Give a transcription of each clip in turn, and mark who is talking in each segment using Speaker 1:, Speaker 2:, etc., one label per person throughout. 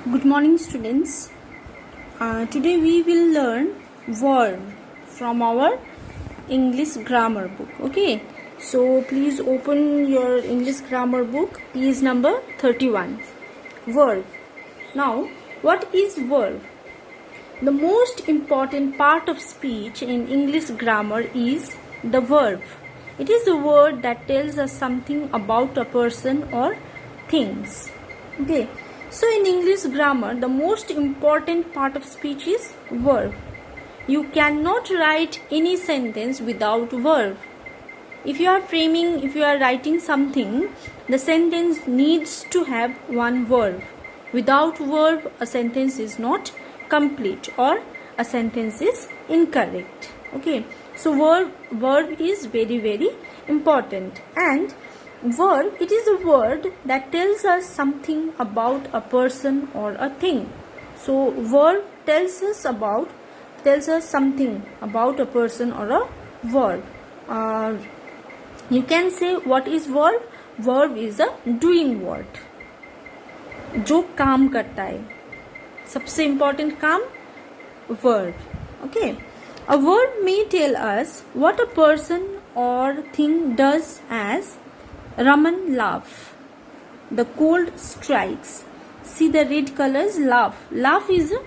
Speaker 1: Good morning, students. Today we will learn verb from our English grammar book. Okay, so please open your English grammar book, page number 31. Verb. Now, what is verb? The most important part of speech in English grammar is the verb. It is a word that tells us something about a person or things. Okay. So in English grammar, the most important part of speech is verb. You cannot write any sentence without verb. If you are writing something, the sentence needs to have one verb. Without verb, a sentence is not complete or a sentence is incorrect. Okay, so verb is very important. And verb, it is a word that tells us something about a person or a thing. So verb tells us something about a person or a verb. You can say what is verb? Verb is a doing word, जो काम करता है. सबसे important काम verb. Okay, a verb may tell us what a person or thing does, as Raman laugh. The cold strikes. See the red colors. Laugh. Laugh is a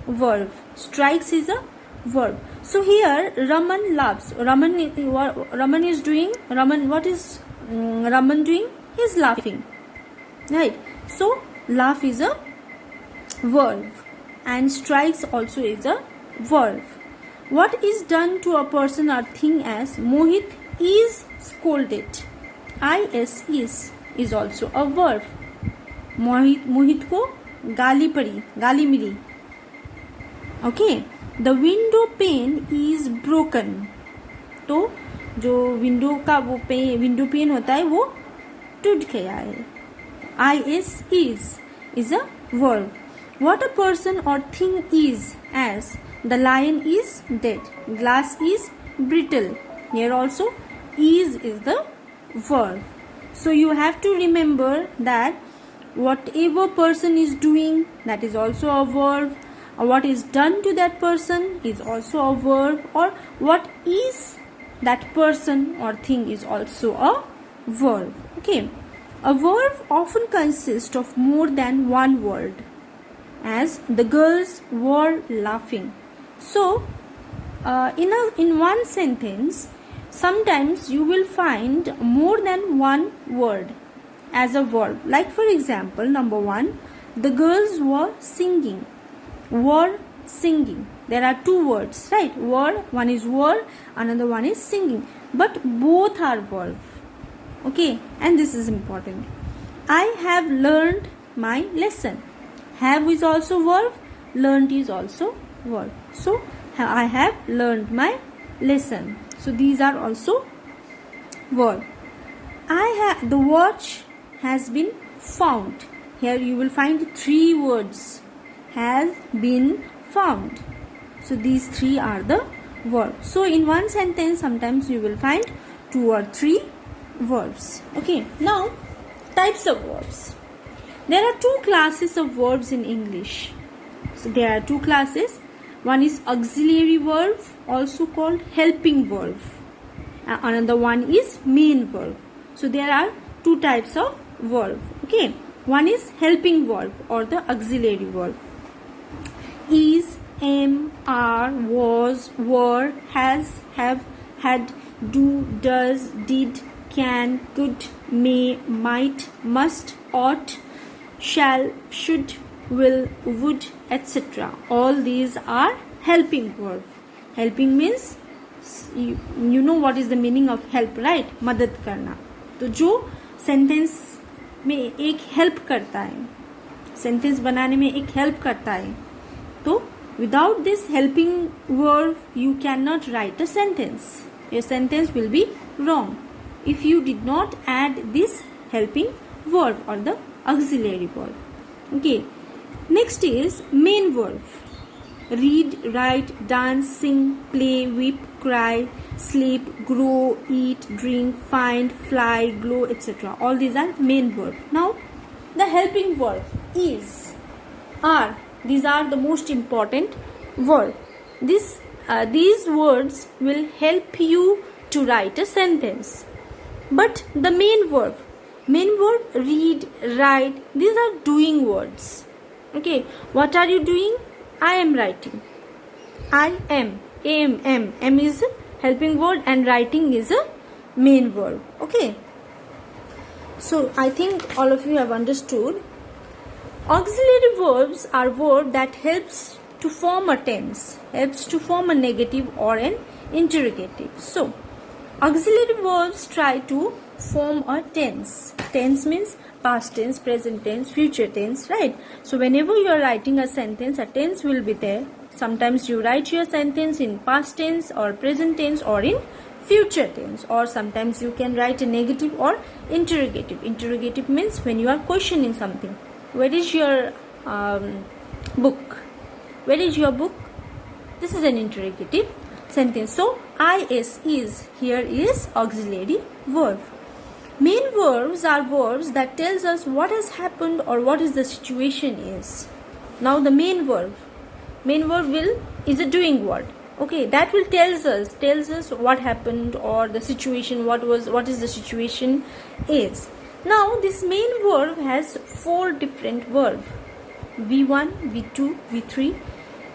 Speaker 1: verb. Strikes is a verb. So here Raman laughs. Raman is doing. What is Raman doing? He is laughing. Right. So laugh is a verb, and strikes also is a verb. What is done to a person or thing, as Mohit is scolded. is also a verb. मोहित को गाली मिली. Okay, the window pane is broken. तो जो window का वो window pane होता है वो टूट गया है. is a verb. What a person or thing is, as the lion is dead. Glass is brittle. Here also is the verb. So you have to remember that whatever person is doing, that is also a verb, or what is done to that person is also a verb, or what is that person or thing is also a verb. Okay, a verb often consists of more than one word, as the girls were laughing. So in one sentence, sometimes you will find more than one word as a verb. Like for example, number 1, the girls were singing. There are two words, right? One is were, another one is singing. But both are verb. Okay, and this is important. I have learned my lesson. Have is also verb. Learned is also verb. So I have learned my lesson. So these are also verb. The watch has been found. Here you will find 3 words. Has been found. So these 3 are the verb. So in one sentence, sometimes you will find 2 or 3 verbs. Okay. Now, types of verbs. There are 2 classes of verbs in English. So there are 2 classes. One is auxiliary verb, also called helping verb. Another one is main verb. So there are 2 types of verb. Okay, one is helping verb or the auxiliary verb. Is, am, are, was, were, has, have, had, do, does, did, can, could, may, might, must, ought, shall, should, will, would, etc. All these are helping verb. Helping means you know what is the meaning of help, right? मदद करना. तो जो sentence में एक help करता है, sentence बनाने में एक हेल्प करता है, तो without this helping verb you cannot write a sentence. Your sentence will be wrong if you did not add this helping verb or the auxiliary verb. Okay, next is main verb. Read, write, dance, sing, play, weep, cry, sleep, grow, eat, drink, find, fly, glow, etc. All these are main verb. Now, the helping verb is. are. These are the most important words. These words will help you to write a sentence. But the main verb, read, write, these are doing words. Okay, what are you doing? I am writing. I am, am is helping word and writing is a main verb. Okay, so I think all of you have understood. Auxiliary verbs are verbs that helps to form a tense, helps to form a negative or an interrogative. So auxiliary verbs try to form a tense. Tense means past tense, present tense, future tense, right? So whenever you are writing a sentence, a tense will be there. Sometimes you write your sentence in past tense or present tense or in future tense, or sometimes you can write a negative or interrogative. Interrogative means when you are questioning something. Where is your book? Where is your book? This is an interrogative sentence. So is here is auxiliary verb. Main verbs are verbs that tells us what has happened or what is the situation is. Now the main verb is a doing word. Okay, that will tells us what happened or the situation, what is the situation is. Now this main verb has 4 different verbs: V1, V2, V3,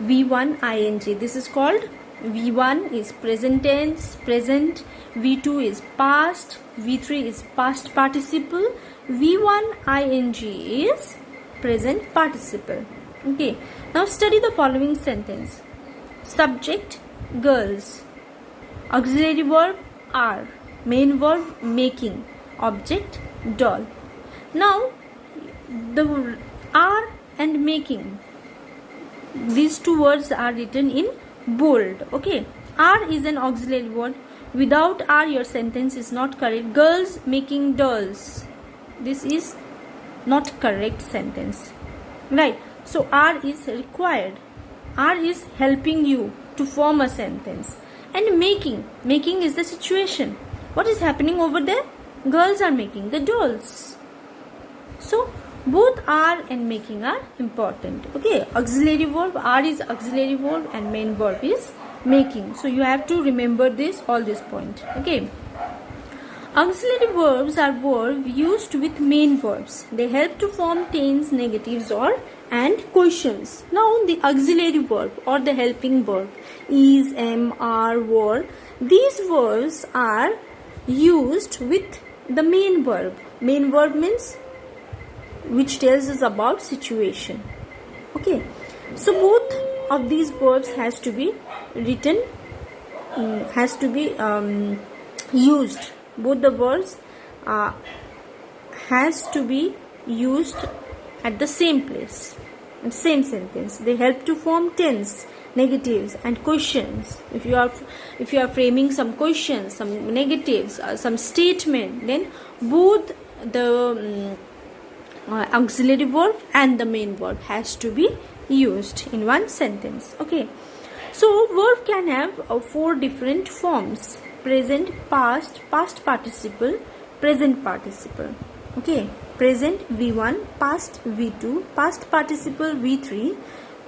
Speaker 1: V1 ing. This is called V1 is present tense, present. V2 is past. V3 is past participle. V1 ing is present participle. Okay, now study the following sentence. Subject girls, auxiliary verb are, main verb making, object doll. Now the are and making, these 2 words are written in bold. Okay, are is an auxiliary word. Without are your sentence is not correct. Girls making dolls, this is not correct sentence, right? So are is required. Are is helping you to form a sentence. And making is the situation. What is happening over there? Girls are making the dolls. So both are and making are important. Okay, auxiliary verb, are is auxiliary verb and main verb is making. So you have to remember all this point. Okay, auxiliary verbs are verbs used with main verbs. They help to form tense, negatives and questions. Now the auxiliary verb or the helping verb is, am, are, were. These verbs are used with the main verb. Main verb means which tells us about situation. Okay, so both of these verbs has to be written, has to be used. Both the verbs has to be used at the same place, same sentence. They help to form tense, negatives and questions. If you are framing some questions, some negatives, some statement, then both the auxiliary verb and the main verb has to be used in one sentence. Okay, so verb can have 4 different forms: present, past, past participle, present participle. Okay, present V1, past V2, past participle V3,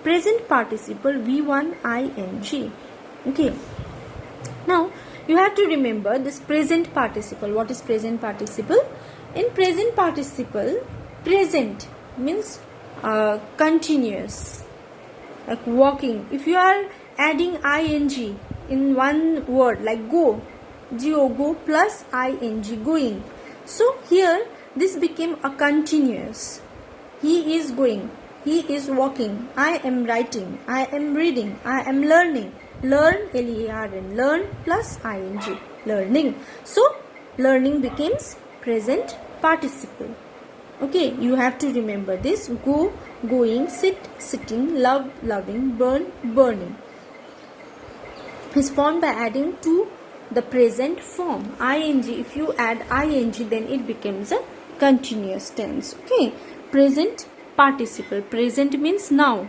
Speaker 1: present participle V1 ing. Okay, now you have to remember this present participle. What is present participle? In present participle, present means continuous, like walking. If you are adding ing in one word like go, go plus ing, going. So here this became a continuous. He is going, he is walking, I am writing, I am reading, I am learning. Learn, L-E-A-R-N, learn plus ing, learning. So learning becomes present participle. Okay, you have to remember this. Go, going, sit, sitting, love, loving, burn, burning is formed by adding to the present form. Ing, if you add ing, then it becomes a continuous tense. Okay, present participle. Present means now.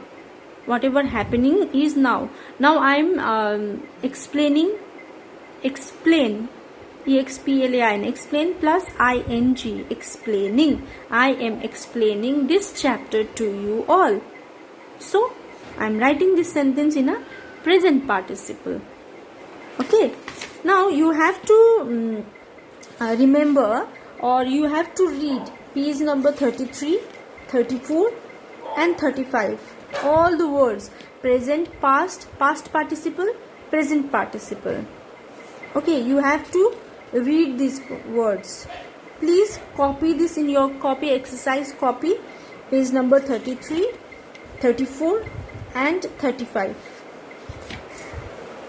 Speaker 1: Whatever happening is now. Now I am explain, E-X-P-L-A-I-N, explain plus ing, explaining. I am explaining this chapter to you all. So I am writing this sentence in a present participle. Okay, now you have to remember, or you have to read page number 33, 34 and 35. All the words: present, past, past participle, present participle. Okay, you have to read these words. Please copy this in your copy, exercise copy, page number 33, 34 and 35.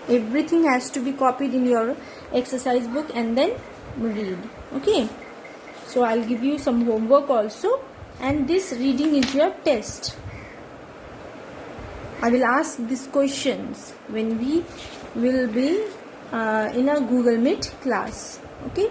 Speaker 1: Everything has to be copied in your exercise book and then read. Okay, so I'll give you some homework also, and this reading is your test. I will ask these questions when we will be in a Google Meet class. Okay.